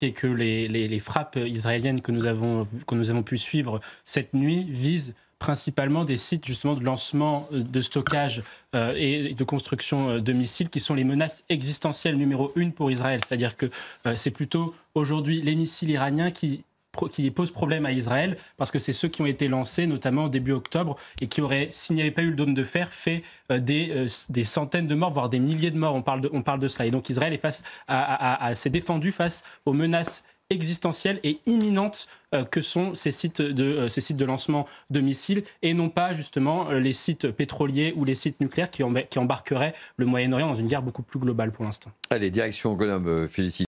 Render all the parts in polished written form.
Et que les frappes israéliennes que nous avons pu suivre cette nuit visent principalement des sites justement de lancement, de stockage et de construction de missiles qui sont les menaces existentielles numéro 1 pour Israël. C'est-à-dire que c'est plutôt aujourd'hui les missiles iraniens qui posent problème à Israël, parce que c'est ceux qui ont été lancés, notamment au début octobre, et qui auraient, s'il n'y avait pas eu le dôme de fer, fait des centaines de morts, voire des milliers de morts. On parle de cela. Et donc Israël s'est défendu face aux menaces existentielles et imminentes que sont ces sites de lancement de missiles, et non pas justement les sites pétroliers ou les sites nucléaires qui embarqueraient le Moyen-Orient dans une guerre beaucoup plus globale pour l'instant. Allez, direction Grenoble, Félicie.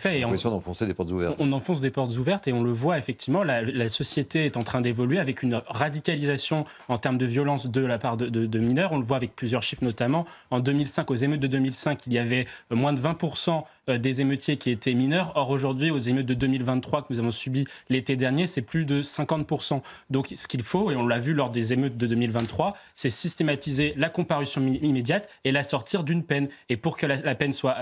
Et on enfoncer des portes ouvertes. On enfonce des portes ouvertes et on le voit effectivement, la société est en train d'évoluer avec une radicalisation en termes de violence de la part de mineurs. On le voit avec plusieurs chiffres, notamment en 2005, aux émeutes de 2005, il y avait moins de 20% des émeutiers qui étaient mineurs. Or aujourd'hui, aux émeutes de 2023 que nous avons subies l'été dernier, c'est plus de 50%. Donc ce qu'il faut, et on l'a vu lors des émeutes de 2023, c'est systématiser la comparution immédiate et la sortir d'une peine. Et pour que la peine soit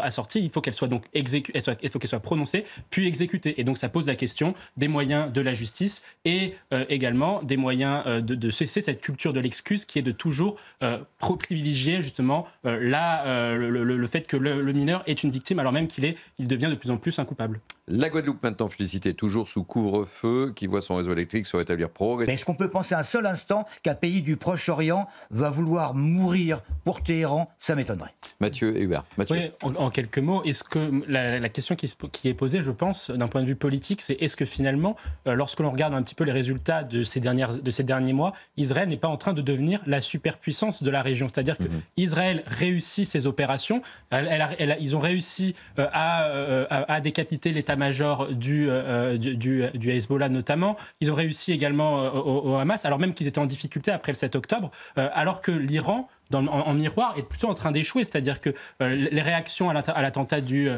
assortie, il faut qu'elle soit donc qu'elle soit prononcée puis exécutée. Et donc ça pose la question des moyens de la justice et également des moyens de cesser cette culture de l'excuse qui est de toujours privilégier justement le fait que le mineur est une victime alors même il devient de plus en plus un coupable. La Guadeloupe maintenant, Félicité, toujours sous couvre-feu, qui voit son réseau électrique se rétablir progressivement. Est-ce qu'on peut penser un seul instant qu'un pays du Proche-Orient va vouloir mourir pour Téhéran? Ça m'étonnerait. Mathieu et Hubert. Oui, en quelques mots, est-ce que la question qui est posée, je pense, d'un point de vue politique, c'est est-ce que finalement, lorsque l'on regarde un petit peu les résultats de ces derniers mois, Israël n'est pas en train de devenir la superpuissance de la région? C'est-à-dire que Israël réussit ses opérations, ils ont réussi à décapiter l'état-major du Hezbollah notamment, ils ont réussi également au Hamas, alors même qu'ils étaient en difficulté après le 7 octobre, alors que l'Iran, en miroir, est plutôt en train d'échouer. C'est-à-dire que les réactions à l'attentat du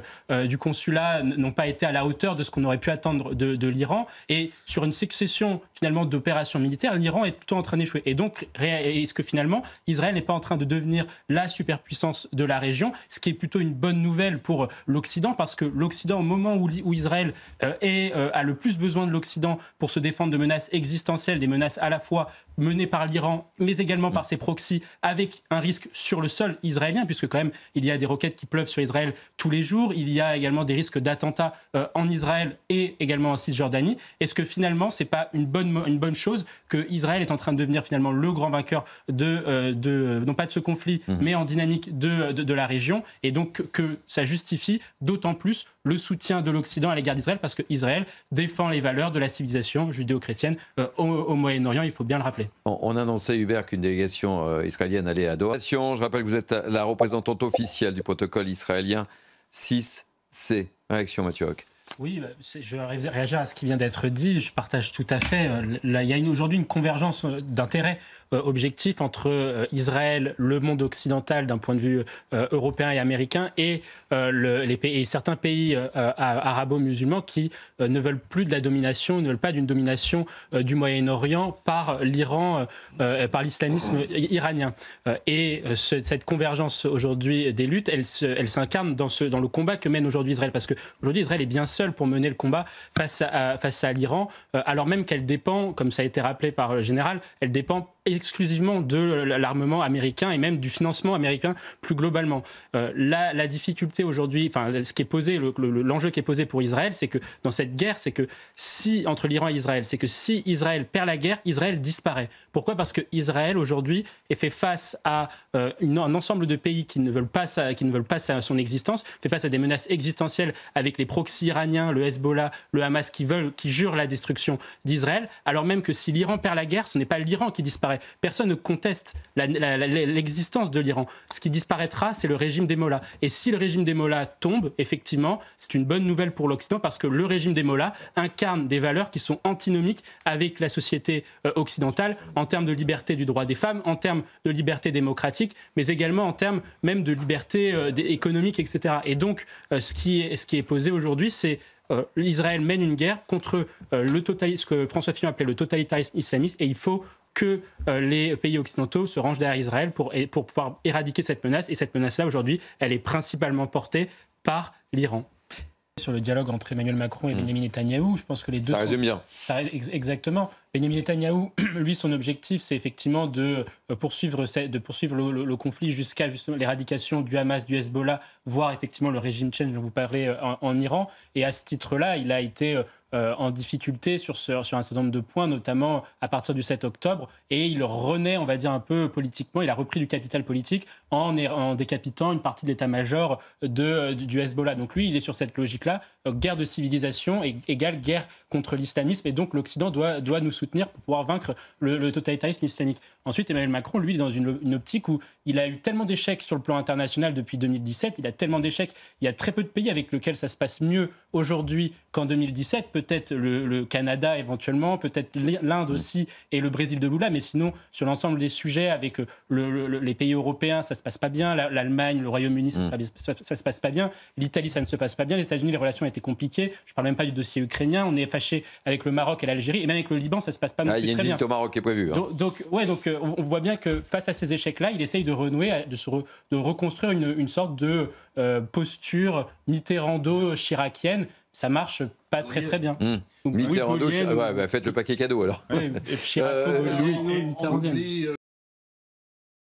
consulat n'ont pas été à la hauteur de ce qu'on aurait pu attendre de l'Iran. Et sur une succession, finalement, d'opérations militaires, l'Iran est plutôt en train d'échouer. Et donc, est-ce que finalement, Israël n'est pas en train de devenir la superpuissance de la région, ce qui est plutôt une bonne nouvelle pour l'Occident, parce que l'Occident, au moment où Israël a le plus besoin de l'Occident pour se défendre de menaces existentielles, des menaces à la fois menées par l'Iran, mais également par ses proxys, avec un risque sur le sol israélien, puisque quand même, il y a des roquettes qui pleuvent sur Israël tous les jours. Il y a également des risques d'attentats en Israël et également en Cisjordanie. Est-ce que finalement, c'est pas une bonne chose que Israël est en train de devenir finalement le grand vainqueur non pas de ce conflit, mais en dynamique de la région, et donc que ça justifie d'autant plus le soutien de l'Occident à l'égard d'Israël, parce que Israël défend les valeurs de la civilisation judéo-chrétienne au Moyen-Orient, il faut bien le rappeler. On annonçait, Hubert, qu'une délégation israélienne allait à Doha. Je rappelle que vous êtes la représentante officielle du protocole israélien 6C. Réaction, Mathieu Hoc. Oui, je vais réagir à ce qui vient d'être dit. Je partage tout à fait. Là, il y a aujourd'hui une convergence d'intérêts objectifs entre Israël, le monde occidental d'un point de vue européen et américain, et certains pays arabo-musulmans qui ne veulent plus de la domination, ne veulent pas d'une domination du Moyen-Orient par l'Iran, par l'islamisme iranien. Et cette convergence aujourd'hui des luttes, elle s'incarne dans le combat que mène aujourd'hui Israël, parce qu'aujourd'hui Israël est bien seul pour mener le combat face à l'Iran, alors même qu'elle dépend, comme ça a été rappelé par le général, elle dépend exclusivement de l'armement américain et même du financement américain plus globalement. La difficulté aujourd'hui, ce qui est posé, l'enjeu qui est posé pour Israël, c'est que dans cette guerre, c'est que entre l'Iran et Israël, c'est que si Israël perd la guerre, Israël disparaît. Pourquoi ? Parce que Israël aujourd'hui est fait face à un ensemble de pays qui ne veulent pas son existence, fait face à des menaces existentielles avec les proxys iraniens, le Hezbollah, le Hamas qui jurent la destruction d'Israël, alors même que si l'Iran perd la guerre, ce n'est pas l'Iran qui disparaît. Personne ne conteste l'existence de l'Iran. Ce qui disparaîtra, c'est le régime des Mollahs. Et si le régime des Mollahs tombe, effectivement, c'est une bonne nouvelle pour l'Occident, parce que le régime des Mollahs incarne des valeurs qui sont antinomiques avec la société occidentale, en termes de liberté du droit des femmes, en termes de liberté démocratique, mais également en termes même de liberté économique, etc. Et donc, ce qui est posé aujourd'hui, c'est Israël mène une guerre contre ce que François Fillon appelait le totalitarisme islamiste, et il faut que les pays occidentaux se rangent derrière Israël pour pouvoir éradiquer cette menace. Et cette menace-là, aujourd'hui, elle est principalement portée par l'Iran. Sur le dialogue entre Emmanuel Macron et Benjamin Netanyahou, je pense que les deux... Ça résume bien. Exactement. Benjamin Netanyahou, lui, son objectif, c'est effectivement de poursuivre le conflit jusqu'à justement l'éradication du Hamas, du Hezbollah, voire effectivement le régime change dont vous parlez en Iran. Et à ce titre-là, il a été en difficulté sur un certain nombre de points, notamment à partir du 7 octobre. Et il renaît, on va dire, un peu politiquement. Il a repris du capital politique en décapitant une partie de l'état-major du Hezbollah. Donc lui, il est sur cette logique-là. Guerre de civilisation égale guerre contre l'islamisme. Et donc l'Occident doit nous soutenir pour pouvoir vaincre le totalitarisme islamique. Ensuite, Emmanuel Macron, lui, il est dans une optique où il a eu tellement d'échecs sur le plan international depuis 2017. Il a tellement d'échecs. Il y a très peu de pays avec lesquels ça se passe mieux aujourd'hui qu'en 2017. Peut-être le Canada éventuellement, peut-être l'Inde aussi et le Brésil de Lula. Mais sinon, sur l'ensemble des sujets, avec les pays européens, ça se passe pas bien. L'Allemagne, le Royaume-Uni, ça se passe pas bien. L'Italie, ça ne se passe pas bien. Les États-Unis, les relations étaient compliquées. Je parle même pas du dossier ukrainien. On est fâché avec le Maroc et l'Algérie, et même avec le Liban, ça se passe pas non plus très bien. Il y a une visite au Maroc qui est prévue. Hein. Donc, on voit bien que face à ces échecs-là, il essaye de renouer, de reconstruire une sorte de posture mitterrando-chiracienne. Ça marche pas très bien. Mitterrando, faites le paquet cadeau alors. Oui, Chirac, Mitterrandienne.